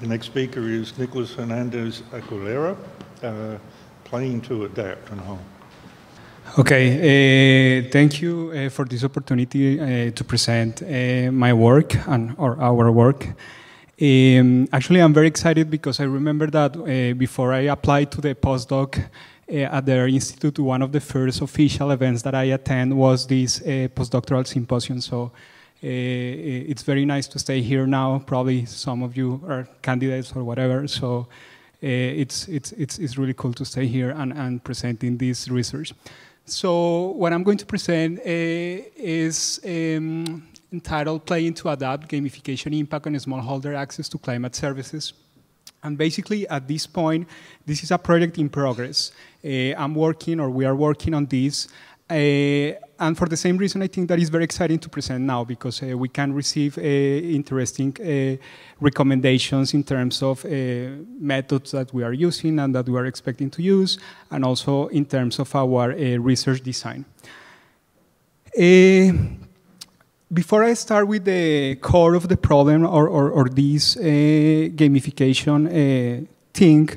The next speaker is Nicholas Hernandez Aguilera, Playing to Adapt and Home. Okay, thank you for this opportunity to present my work or our work. Actually, I'm very excited because I remember that before I applied to the postdoc at their institute, one of the first official events that I attend was this postdoctoral symposium. So it's very nice to stay here now. Probably some of you are candidates or whatever. So it's really cool to stay here and presenting this research. So what I'm going to present is entitled Playing to Adapt, Gamification Impact on Smallholder Access to Climate Services. And basically, at this point, this is a project in progress. We are working on this. And for the same reason, I think that is very exciting to present now because we can receive interesting recommendations in terms of methods that we are using and that we are expecting to use, and also in terms of our research design. Before I start with the core of the problem or this gamification thing,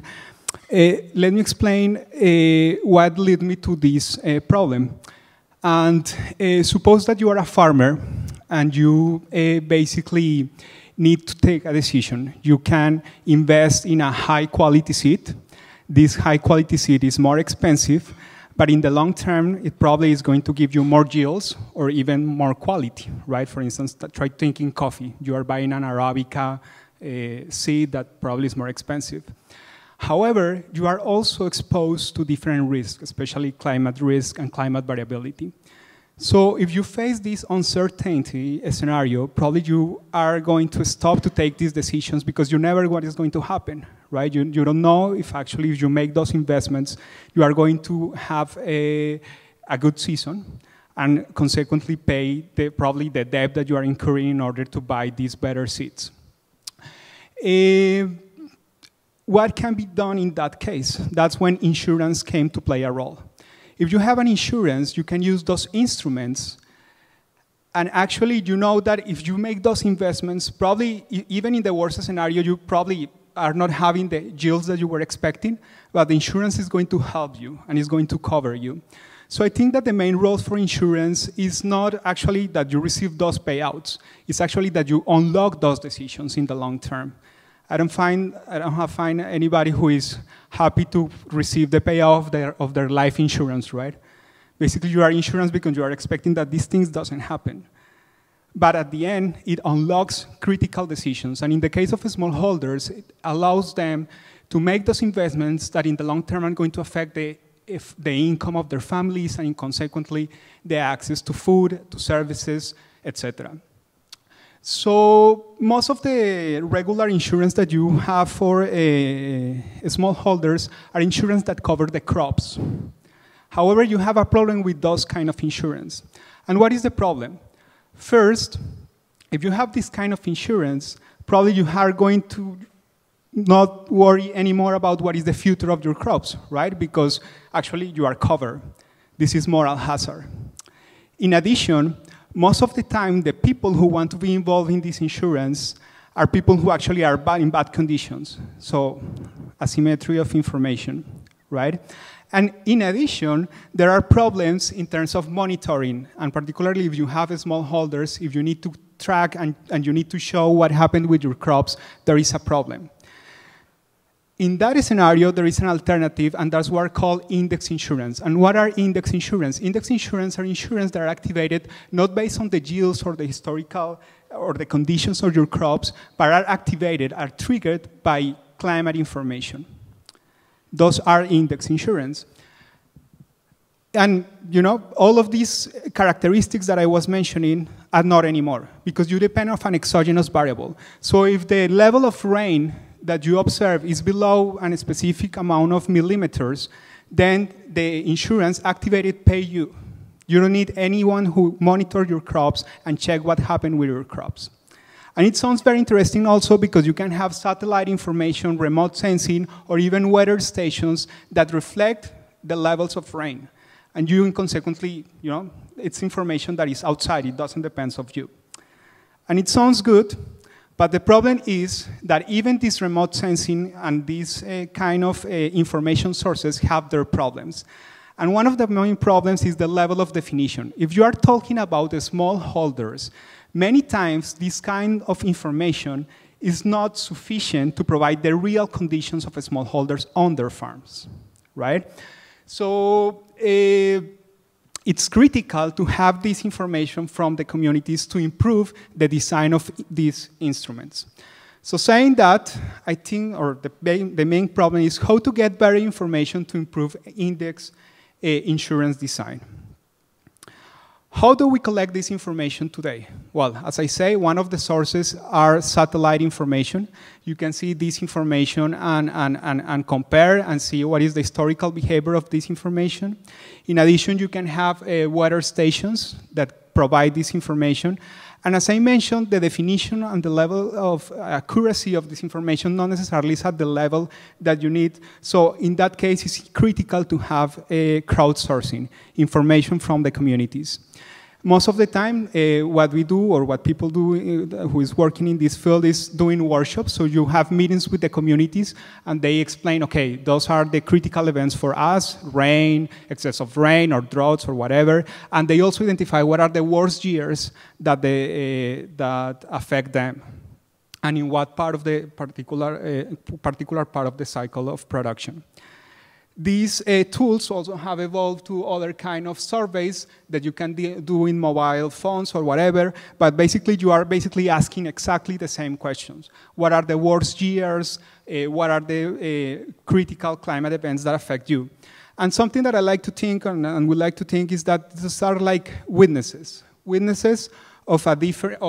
let me explain what led me to this problem. And suppose that you are a farmer and you basically need to take a decision. You can invest in a high quality seed. This high quality seed is more expensive, but in the long term, it probably is going to give you more yields or even more quality, right? For instance, try thinking coffee. You are buying an Arabica seed that probably is more expensive. However, you are also exposed to different risks, especially climate risk and climate variability. So if you face this uncertainty scenario, probably you are going to stop to take these decisions because you never know what is going to happen, right? You don't know if actually if you make those investments, you are going to have a good season and consequently pay probably the debt that you are incurring in order to buy these better seeds. What can be done in that case? That's when insurance came to play a role. If you have an insurance, you can use those instruments, and actually you know that if you make those investments, probably even in the worst scenario, you probably are not having the yields that you were expecting, but the insurance is going to help you and is going to cover you. So I think that the main role for insurance is not actually that you receive those payouts, it's actually that you unlock those decisions in the long term. I don't find anybody who is happy to receive the payoff of their life insurance, right? Basically, you are insurance because you are expecting that these things doesn't happen. But at the end, it unlocks critical decisions. And in the case of smallholders, it allows them to make those investments that in the long term are going to affect the income of their families and consequently the access to food, to services, etc. So most of the regular insurance that you have for smallholders are insurance that cover the crops. However, you have a problem with those kind of insurance. And what is the problem? First, if you have this kind of insurance, probably you are going to not worry anymore about what is the future of your crops, right? Because actually you are covered. This is moral hazard. In addition, most of the time, the people who want to be involved in this insurance are people who actually are in bad conditions. So asymmetry of information, right? And in addition, there are problems in terms of monitoring, and particularly if you have smallholders, if you need to track and you need to show what happened with your crops, there is a problem. In that scenario, there is an alternative, and that's what are called index insurance. And what are index insurance? Index insurance are insurance that are activated not based on the yields or the historical or the conditions of your crops, but are triggered by climate information. Those are index insurance. And you know, all of these characteristics that I was mentioning are not anymore, because you depend on an exogenous variable. So if the level of rain that you observe is below a specific amount of millimeters, then the insurance activated pay you. You don't need anyone who monitors your crops and check what happened with your crops. And it sounds very interesting also because you can have satellite information, remote sensing, or even weather stations that reflect the levels of rain. And you consequently, you know, it's information that is outside, it doesn't depend on you. And it sounds good, But the problem is that even this remote sensing and these kind of information sources have their problems. And one of the main problems is the level of definition. If you are talking about the smallholders, many times this kind of information is not sufficient to provide the real conditions of smallholders on their farms, right? So it's critical to have this information from the communities to improve the design of these instruments. So saying that, I think, or the main problem is how to get better information to improve index insurance design. How do we collect this information today? Well, as I say, one of the sources are satellite information. You can see this information and compare and see what is the historical behavior of this information. In addition, you can have weather stations that provide this information. And as I mentioned, the definition and the level of accuracy of this information not necessarily is at the level that you need. So in that case, it's critical to have crowdsourcing information from the communities. Most of the time, what we do or what people do who is working in this field is doing workshops. So you have meetings with the communities and they explain, okay, those are the critical events for us, rain, excess of rain or droughts or whatever. And they also identify what are the worst years that, that affect them and in what part of the particular part of the cycle of production. These tools also have evolved to other kind of surveys that you can do in mobile phones or whatever, but basically you are basically asking exactly the same questions. What are the worst years? What are the critical climate events that affect you? And something that I like to think and we like to think is that these are like witnesses of a different,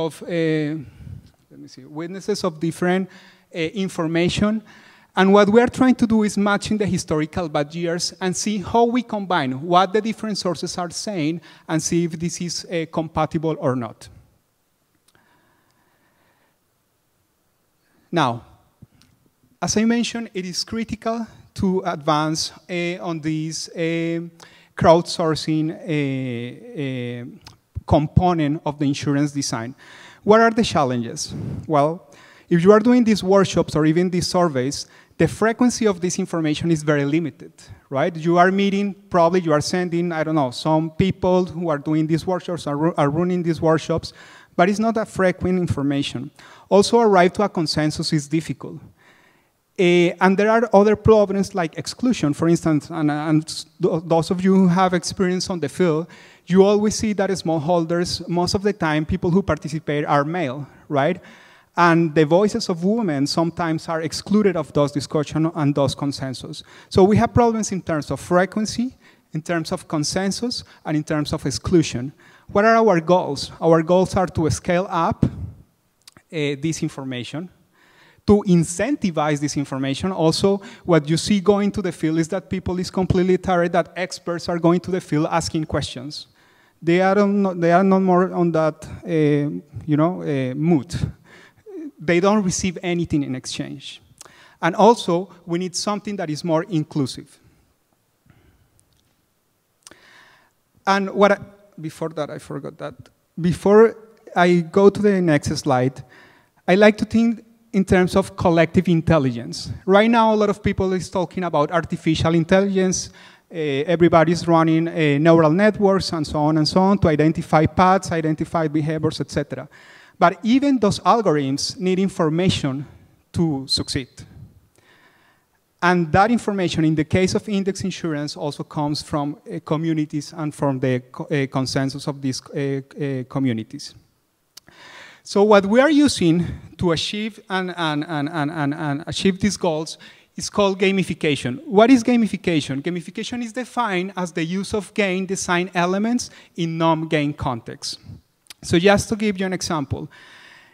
witnesses of different information. And what we are trying to do is matching the historical bad years and see how we combine what the different sources are saying and see if this is compatible or not. Now, as I mentioned, it is critical to advance on this crowdsourcing component of the insurance design. What are the challenges? Well, if you are doing these workshops or even these surveys, the frequency of this information is very limited, right? You are meeting, probably you are sending, I don't know, some people who are doing these workshops are running these workshops, but it's not a frequent information. Also, arrive to a consensus is difficult. And there are other problems like exclusion, for instance, and those of you who have experience on the field, you always see that smallholders, most of the time, people who participate are male, right? And the voices of women sometimes are excluded of those discussions and those consensus. So we have problems in terms of frequency, in terms of consensus, and in terms of exclusion. What are our goals? Our goals are to scale up this information, to incentivize this information. Also, what you see going to the field is that people is completely tired that experts are going to the field asking questions. They are not more on that mood. They don't receive anything in exchange. And also, we need something that is more inclusive. And before that, I forgot that. Before I go to the next slide, I like to think in terms of collective intelligence. Right now, a lot of people is talking about artificial intelligence. Everybody's running neural networks and so on to identify paths, identify behaviors, etc. But even those algorithms need information to succeed. And that information, in the case of index insurance, also comes from communities and from the consensus of these communities. So what we are using to achieve and achieve these goals is called gamification. What is gamification? Gamification is defined as the use of game design elements in non-game contexts. So just to give you an example,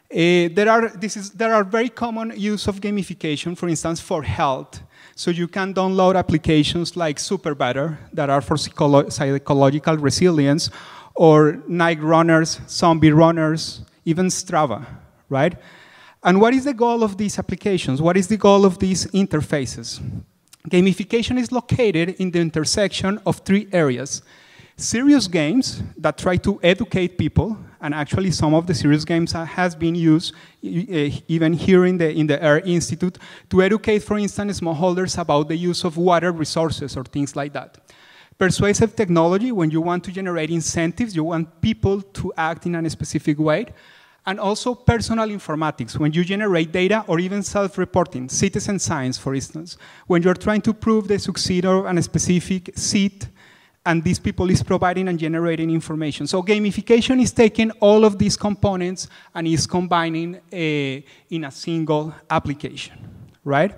there are very common use of gamification, for instance, for health. So you can download applications like SuperBetter that are for psychological resilience, or Night Runners, Zombie Runners, even Strava, right? And what is the goal of these applications? What is the goal of these interfaces? Gamification is located in the intersection of three areas: serious games that try to educate people, and actually some of the serious games has been used even here in the Air Institute to educate, for instance, smallholders about the use of water resources or things like that. Persuasive technology, when you want to generate incentives, you want people to act in a specific way. And also personal informatics, when you generate data or even self-reporting, citizen science, for instance, when you're trying to prove the succeed of a specific seat, and these people is providing and generating information. So gamification is taking all of these components and is combining in a single application, right?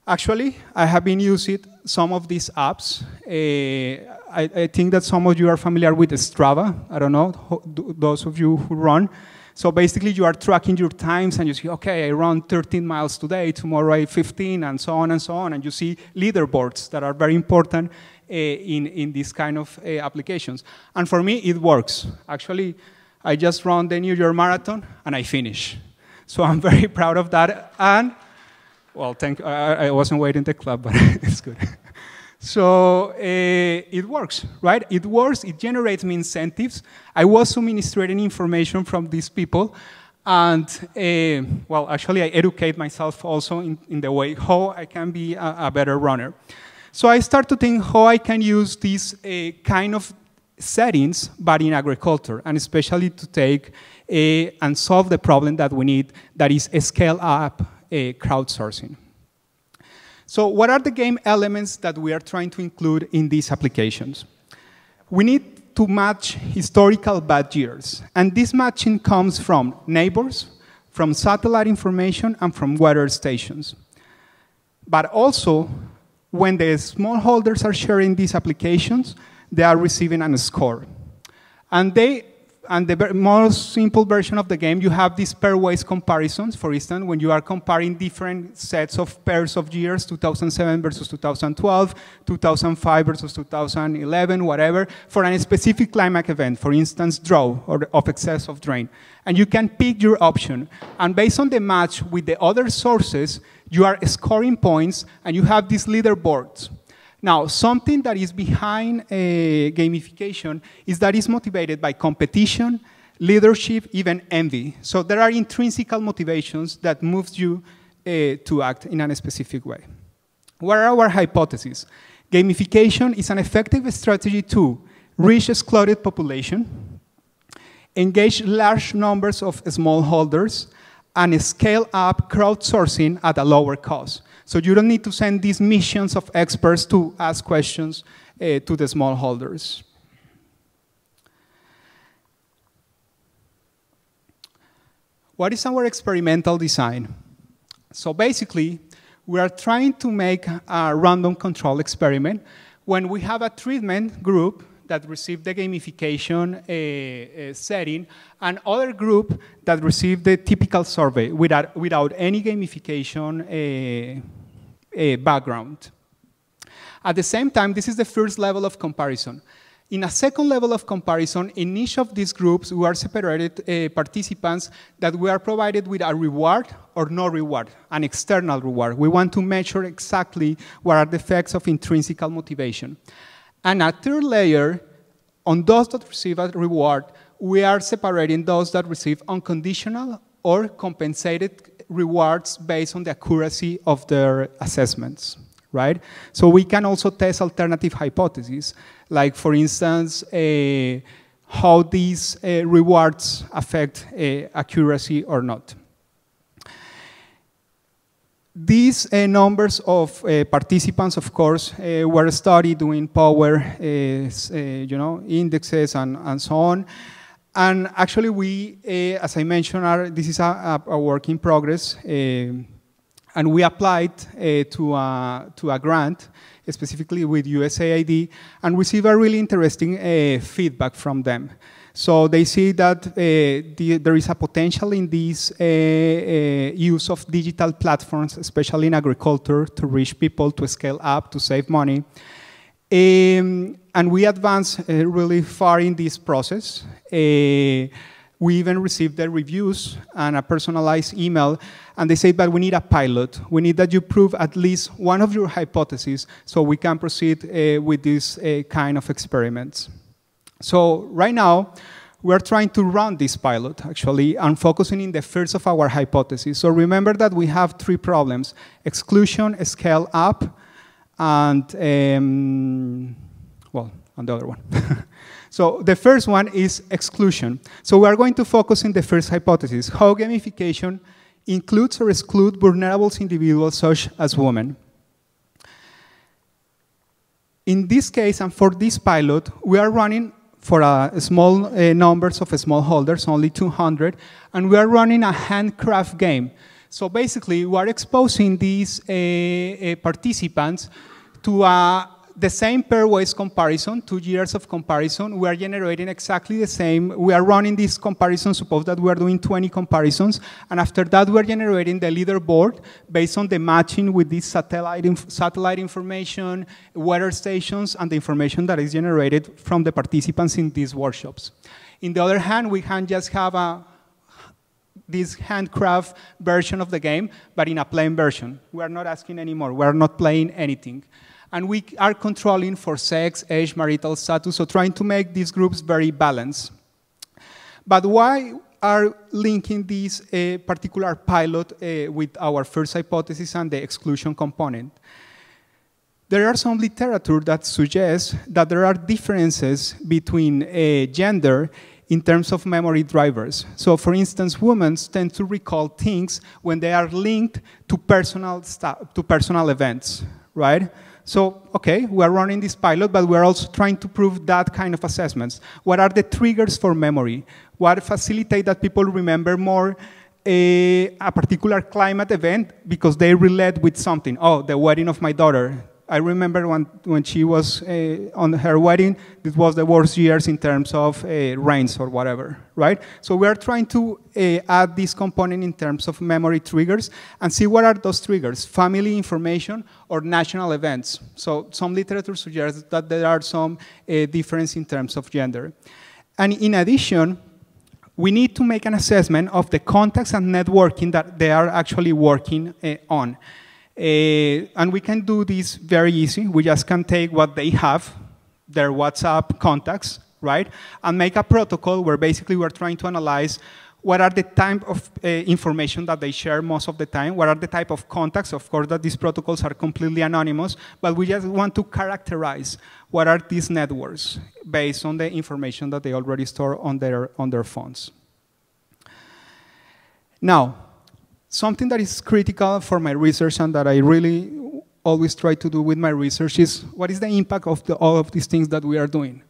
Actually, I have been using some of these apps. I think that some of you are familiar with Strava. I don't know, those of you who run. So basically, you are tracking your times, and you see, okay, I run 13 miles today, tomorrow I 15, and so on and so on. And you see leaderboards that are very important in these kind of applications. And for me, it works. Actually, I just ran the New York Marathon, and I finished. So I'm very proud of that. And, well, I wasn't waiting the club, but it's good. So it works, right? It works, it generates me incentives. I was administrating information from these people, and well, actually I educate myself also in the way how I can be a better runner. So I start to think how I can use these kind of settings, but in agriculture, and especially to take and solve the problem that we need, that is scale up crowdsourcing. So what are the game elements that we are trying to include in these applications? We need to match historical bad years. And this matching comes from neighbors, from satellite information, and from weather stations. But also, when the smallholders are sharing these applications, they are receiving a score. And the most simple version of the game, you have these pairwise comparisons. For instance, when you are comparing different sets of pairs of years, 2007 versus 2012, 2005 versus 2011, whatever, for a specific climate event, for instance, drought or of excess of rain. And you can pick your option. And based on the match with the other sources, you are scoring points, and you have these leaderboards. Now, something that is behind gamification is that it's motivated by competition, leadership, even envy. So there are intrinsic motivations that moves you to act in a specific way. What are our hypotheses? Gamification is an effective strategy to reach excluded population, engage large numbers of smallholders, and scale up crowdsourcing at a lower cost. So you don't need to send these missions of experts to ask questions to the smallholders. What is our experimental design? So basically, we are trying to make a random control experiment when we have a treatment group that receive the gamification setting, and other group that receive the typical survey without any gamification background. At the same time, this is the first level of comparison. In a second level of comparison, in each of these groups, we are separated participants that we are provided with a reward or no reward, an external reward. We want to measure exactly what are the effects of intrinsic motivation. And a third layer, on those that receive a reward, we are separating those that receive unconditional or compensated rewards based on the accuracy of their assessments, right? So we can also test alternative hypotheses, like, for instance, how these rewards affect accuracy or not. These numbers of participants, of course, were studied doing power, indexes and so on. And actually, we, as I mentioned, this is a work in progress, and we applied to a grant, specifically with USAID, and received a really interesting feedback from them. So they see that there is a potential in this use of digital platforms, especially in agriculture, to reach people, to scale up, to save money. And we advanced really far in this process. We We even received the reviews and a personalized email, and they say, but we need a pilot. We need that you prove at least one of your hypotheses so we can proceed with this kind of experiments. So right now, we're trying to run this pilot, actually, and focusing in the first of our hypotheses. So remember that we have 3 problems: exclusion, scale up, and, well, and the other one. So the first one is exclusion. So we are going to focus on the first hypothesis, how gamification includes or excludes vulnerable individuals such as women. In this case, and for this pilot, we are running for small numbers of smallholders, only 200, and we are running a handcraft game. So basically, we are exposing these participants to the same pairwise comparison, 2 years of comparison. We are generating exactly the same. We are running this comparison. Suppose that we are doing 20 comparisons, and after that, we are generating the leaderboard based on the matching with this satellite information, weather stations, and the information that is generated from the participants in these workshops. In the other hand, we can just have this handcraft version of the game, but in a plain version. We are not asking anymore. We are not playing anything. And we are controlling for sex, age, marital status, so trying to make these groups very balanced. But why are linking this particular pilot with our first hypothesis and the exclusion component? There are some literature that suggests that there are differences between gender in terms of memory drivers. So for instance, women tend to recall things when they are linked to personal events, right? So, okay, we are running this pilot, but we are also trying to prove that kind of assessments. What are the triggers for memory? What facilitate that people remember more a particular climate event because they relate with something? Oh, the wedding of my daughter. I remember when she was on her wedding, it was the worst years in terms of rains or whatever, right? So we are trying to add this component in terms of memory triggers and see what are those triggers, family information or national events. So some literature suggests that there are some difference in terms of gender. And in addition, we need to make an assessment of the contacts and networking that they are actually working on. And we can do this very easy. We just can take what they have, their WhatsApp contacts, right? And make a protocol where basically we're trying to analyze what are the type of information that they share most of the time, what are the type of contacts. Of course, that these protocols are completely anonymous, but we just want to characterize what are these networks based on the information that they already store on their phones. Now, something that is critical for my research and that I really always try to do with my research is what is the impact of all of these things that we are doing?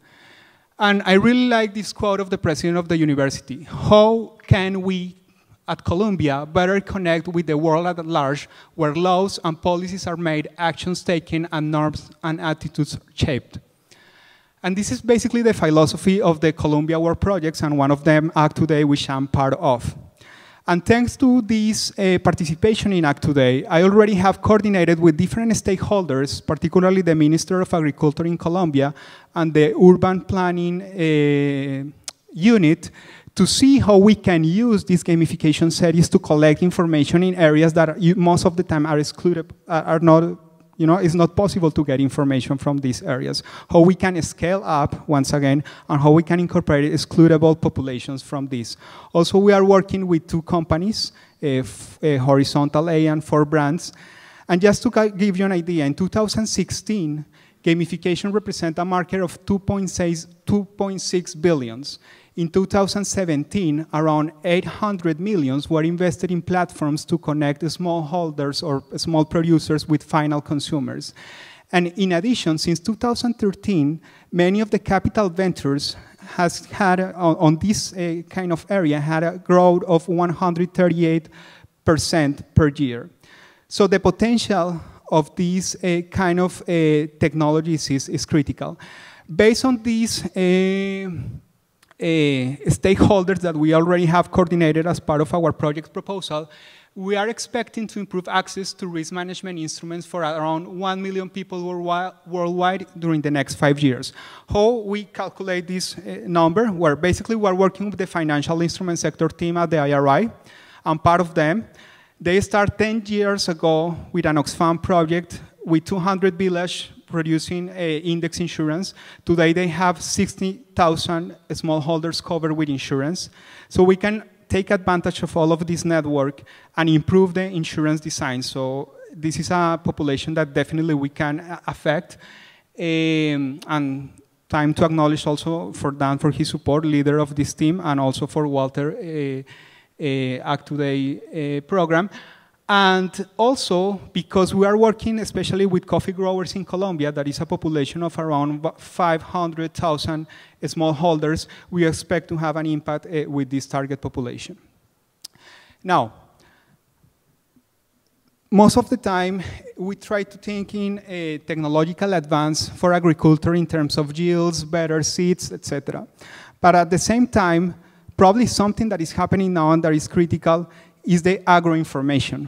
And I really like this quote of the president of the university. How can we, at Columbia, better connect with the world at large where laws and policies are made, actions taken, and norms and attitudes shaped? And this is basically the philosophy of the Columbia World Projects, and one of them, Act Today, which I'm part of. And thanks to this participation in Act Today, I already have coordinated with different stakeholders, particularly the Minister of Agriculture in Colombia and the Urban Planning Unit, to see how we can use these gamification series to collect information in areas that most of the time are excluded, are not, it's not possible to get information from these areas. How we can scale up, once again, and how we can incorporate excludable populations from this. Also, we are working with 2 companies, Horizontal A and 4 Brands. And just to give you an idea, in 2016, gamification represents a market of 2.6 billions. In 2017, around 800 millions were invested in platforms to connect smallholders or small producers with final consumers. And in addition, since 2013, many of the capital ventures has had, on this kind of area, had a growth of 138% per year. So the potential of these kind of technologies is critical. Based on these stakeholders that we already have coordinated as part of our project proposal, We are expecting to improve access to risk management instruments for around 1 million people worldwide during the next 5 years. How we calculate this number? Well, basically, we're working with the financial instrument sector team at the IRI. I'm part of them. They started 10 years ago with an Oxfam project with 200 villages producing index insurance. Today, they have 60,000 smallholders covered with insurance. So we can take advantage of all of this network and improve the insurance design. So this is a population that definitely we can affect. And time to acknowledge also for Dan for his support, leader of this team, and also for Walter, Act Today program. And also because we are working especially with coffee growers in Colombia, that is a population of around 500,000 smallholders, we expect to have an impact with this target population. Now, most of the time, we try to think in a technological advance for agriculture in terms of yields, better seeds, etc. But at the same time, probably something that is happening now and that is critical is the agro-information.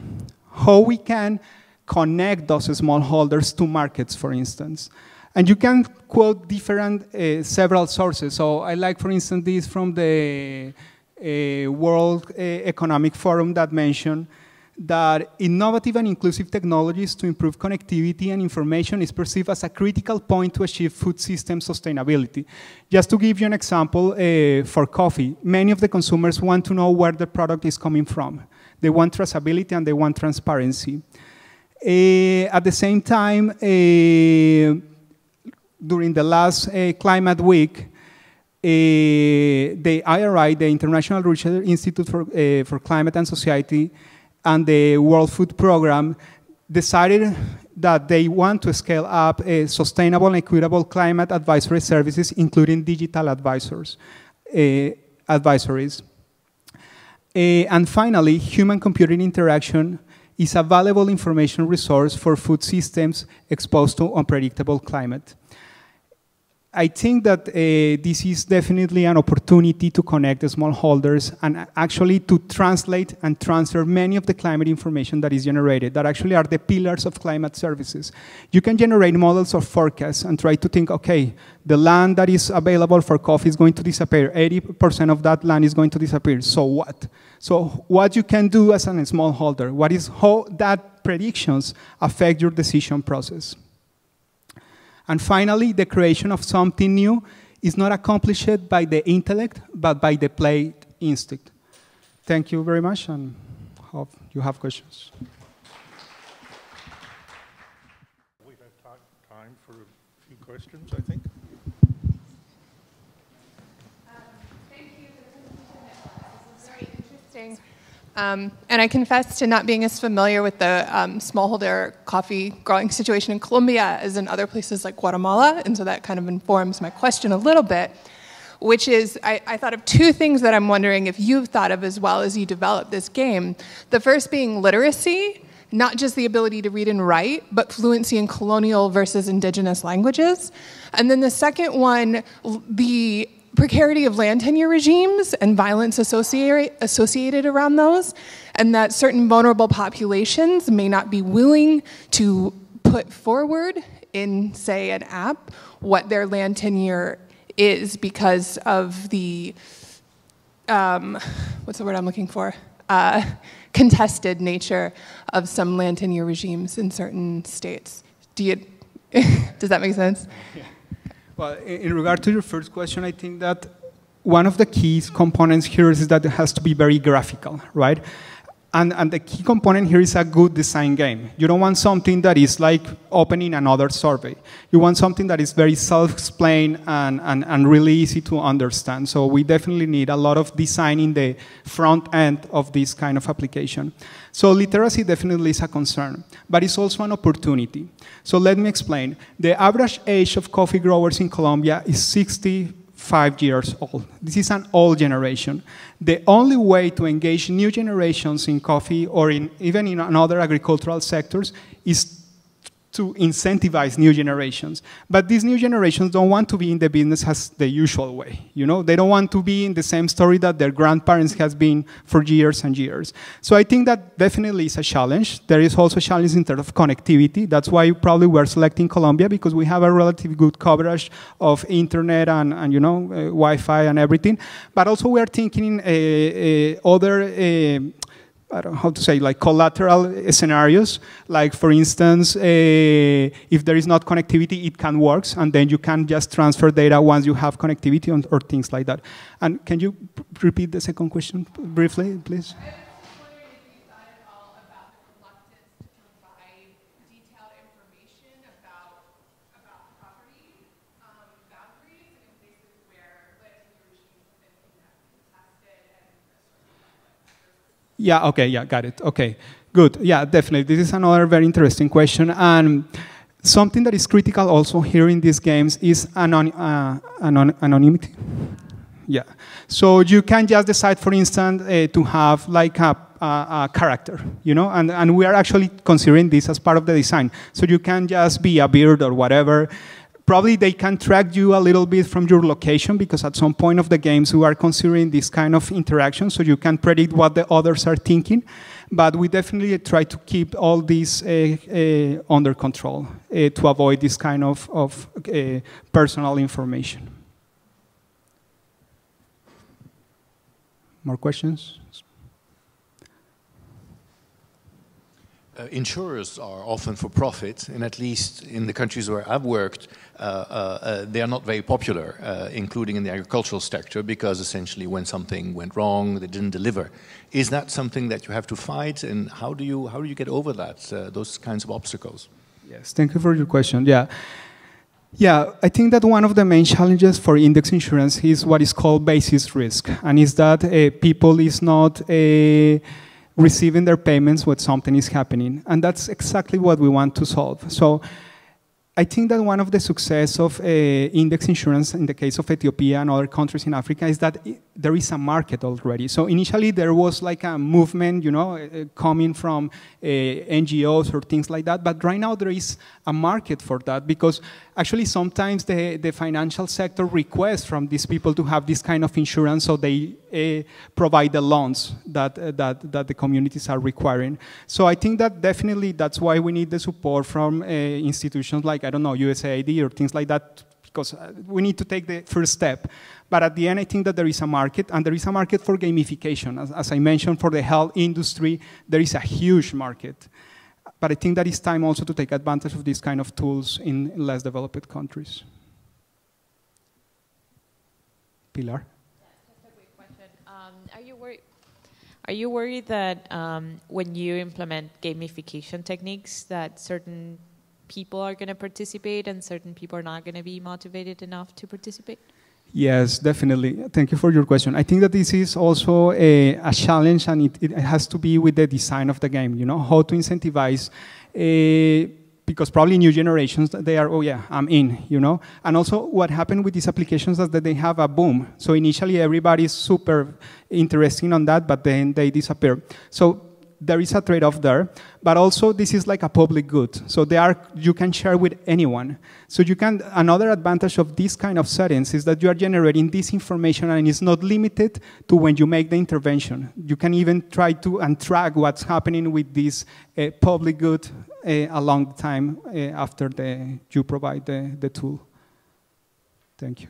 How we can connect those smallholders to markets, for instance. And you can quote different, several sources. So I like, for instance, this from the World Economic Forum that mentioned that innovative and inclusive technologies to improve connectivity and information is perceived as a critical point to achieve food system sustainability. Just to give you an example, for coffee, many of the consumers want to know where the product is coming from. They want traceability and they want transparency. At the same time, during the last Climate Week, the IRI, the International Research Institute for Climate and Society, and the World Food Program decided that they want to scale up sustainable and equitable climate advisory services, including digital advisories. And finally, human-computer interaction is a valuable information resource for food systems exposed to unpredictable climate. I think that this is definitely an opportunity to connect the smallholders and actually to translate and transfer many of the climate information that is generated, that actually are the pillars of climate services. You can generate models of forecasts and try to think, okay, the land that is available for coffee is going to disappear. 80% of that land is going to disappear. So what? So what you can do as a smallholder, what is how that predictions affect your decision process. And finally, the creation of something new is not accomplished by the intellect, but by the play instinct. Thank you very much, and hope you have questions. We have time for a few questions, I think. Thank you for the presentation. This is very interesting. And I confess to not being as familiar with the smallholder coffee growing situation in Colombia as in other places like Guatemala, and so that kind of informs my question a little bit, which is I thought of two things that I'm wondering if you've thought of as well as you develop this game. The first being literacy, not just the ability to read and write, but fluency in colonial versus indigenous languages. And then the second one, the precarity of land tenure regimes and violence associated around those, and that certain vulnerable populations may not be willing to put forward in, say, an app what their land tenure is because of the, what's the word I'm looking for? Contested nature of some land tenure regimes in certain states. Does that make sense? Yeah. Well, in regard to your first question, I think that one of the key components here is that it has to be very graphical, right? And the key component here is a good design game. You don't want something that is like opening another survey. You want something that is very self-explained and really easy to understand. So we definitely need a lot of design in the front end of this kind of application. So literacy definitely is a concern, but it's also an opportunity. So let me explain. The average age of coffee growers in Colombia is 65 years old. This is an old generation. The only way to engage new generations in coffee or even in other agricultural sectors is to incentivize new generations. But these new generations don't want to be in the business as the usual way. You know, they don't want to be in the same story that their grandparents has been for years and years. So I think that definitely is a challenge. There is also a challenge in terms of connectivity. That's why probably we're selecting Colombia, because we have a relatively good coverage of internet and you know, Wi-Fi and everything. But also we are thinking other I don't know how to say, like collateral scenarios. Like for instance, if there is not connectivity, it can work, and then you can just transfer data once you have connectivity or things like that. And can you repeat the second question briefly, please? I was wondering if you thought at all about the reluctance to provide detailed information about property boundaries in places where legislative regimes have been contested and Yeah, okay, yeah, got it. Okay, good. Yeah, definitely. This is another very interesting question. And something that is critical also here in these games is anonymity. Yeah. So you can just decide, for instance, to have like a character, you know, and we are actually considering this as part of the design. So you can just be a bird or whatever. Probably they can track you a little bit from your location, because at some point of the games we are considering this kind of interaction, so you can predict what the others are thinking. But we definitely try to keep all this under control to avoid this kind of personal information. More questions? Insurers are often for profit, and at least in the countries where I've worked, they are not very popular, including in the agricultural sector, because essentially when something went wrong, they didn't deliver. Is that something that you have to fight, and how do you get over that, those kinds of obstacles? Yes, thank you for your question. Yeah. Yeah, I think that one of the main challenges for index insurance is what is called basis risk, and is that people is not receiving their payments when something is happening. And that's exactly what we want to solve. So I think that one of the success of index insurance in the case of Ethiopia and other countries in Africa is that there is a market already. So initially there was like a movement, you know, coming from NGOs or things like that, but right now there is a market for that, because actually sometimes the financial sector requests from these people to have this kind of insurance, so they provide the loans that the communities are requiring. So I think that definitely that's why we need the support from institutions like, I don't know, USAID or things like that, because we need to take the first step. But at the end, I think that there is a market, and there is a market for gamification. As I mentioned, for the health industry, there is a huge market. But I think that it's time also to take advantage of these kind of tools in less developed countries. Pilar? Just a quick question. Are you worried that when you implement gamification techniques that certain people are going to participate and certain people are not going to be motivated enough to participate? Yes, definitely. Thank you for your question. I think that this is also a challenge, and it has to be with the design of the game, you know, how to incentivize, because probably new generations, they are, oh yeah, I'm in, you know. And also what happened with these applications is that they have a boom. So initially everybody's super interested on that, but then they disappear. So there is a trade-off there, but also this is like a public good. So you can share with anyone. So another advantage of this kind of settings is that you are generating this information, and it's not limited to when you make the intervention. You can even try to track what's happening with this public good along the time after you provide the tool. Thank you.